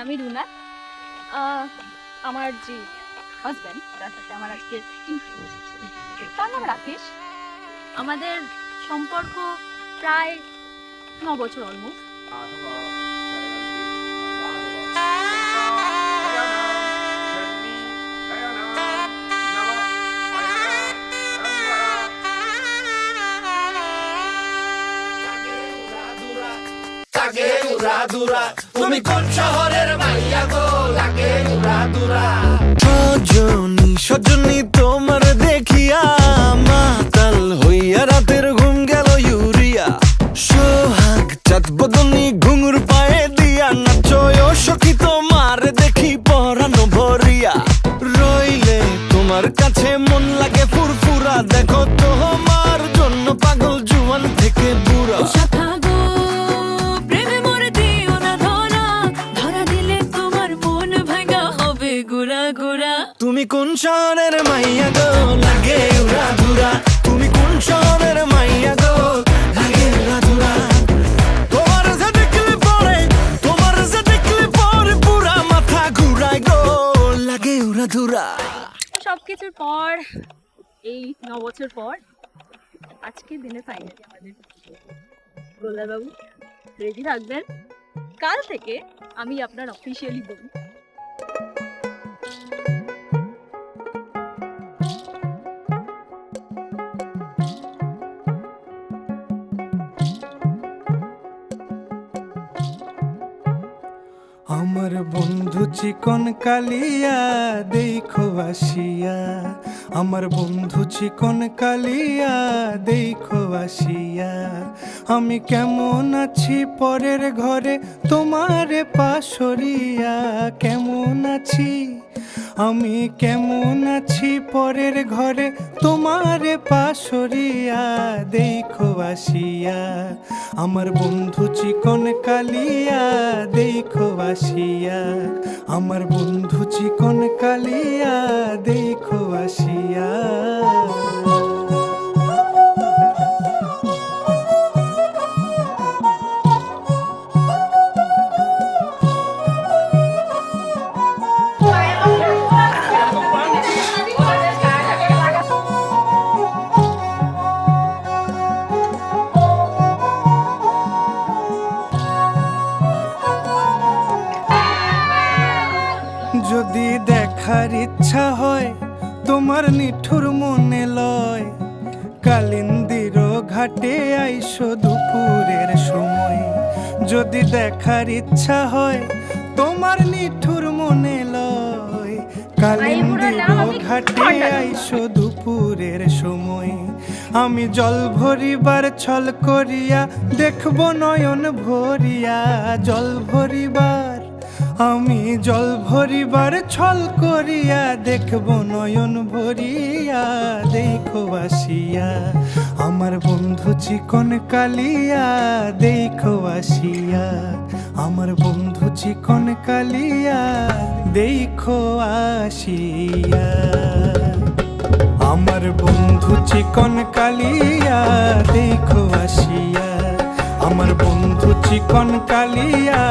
আমি রুনা। আমার যে হাজব্যান্ড তার সাথে আমার আজকে তার নাম রাকেশ। আমাদের সম্পর্ক প্রায় 9 বছর অলমোস্ট। তুমি কোন শহরের মাইয়া গো? লাগে উড়াদুরা। সজনী তোমার দেখিয়া মাতাল হইয়া রাতের ঘুম গেল ইউরিয়া। সোহাগ চাঁদ বদনী ঘুঙুর পায়ে দিয়া নাচয় সখী তোমার দেখি পরানো ভরিয়া। রইলে তোমার কাছে মন লাগে ফুরফুরা, দেখো তোমার জন্য পাগল জুয়ান থেকে বুড়া। তুমি কোন শহরের মাইয়া গো? লাগে উড়াধুরা। তুমি কোন শহরের মাইয়া গো? লাগে উড়াধুরা। তোমার যে দেখলে পরে পুরা মাথা ঘুরায় গো, লাগে উড়াধুরা। সবকিছুর পর এই 9 বছর পর আজকে দিনে ফাইনালি আমাদের গোল্লার বাবু রেডি থাকবেন। কাল থেকে আমি আপনার অফিসিয়ালি বলি। আমার বন্ধু চিকন কালিয়া দেখো আসিয়া। আমার বন্ধু চিকন কালিয়া দেখো আসিয়া। আমি কেমন আছি পরের ঘরে তোমারে পাশরিয়া। কেমন আছি আমি, কেমন আছি পরের ঘরে তোমারে পাশরিয়া। দেখো আসিয়া আমার বন্ধু চিকন কালিয়া দেখো আসিয়া। আমার বন্ধু চিকন কালিয়া দেখো আসিয়া। যদি দেখার ইচ্ছা হয় তোমার নিঠুর মনে লয়, কালিন্দির ঘাটে আইসো দুপুরের সময়। যদি দেখার ইচ্ছা হয় তোমার নিঠুর মনে লয়, কালিন্দির ঘাটে আইসো দুপুরের সময়। আমি জল ভরিবার ছল করিয়া দেখবো নয়ন ভরিয়া। জল ভরিবার আমি জল ভরিবার ছল করিয়া দেখবো নয়ন ভরিয়া। দেখো আসিয়া আমার বন্ধু চিকন কালিয়া দেখো আসিয়া। আমার বন্ধু চিকন কালিয়া দেখো আসিয়া। আমার বন্ধু চিকন কালিয়া দেখো আসিয়া। আমার বন্ধু চিকন কালিয়া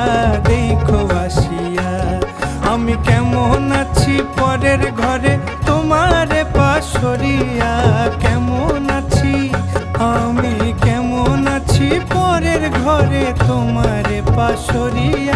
দেখো আসিয়া। আমি কেমন আছি পরের ঘরে তোমারে পাশরিয়া। কেমন আছি আমি, কেমন আছি পরের ঘরে তোমারে পাশরিয়া।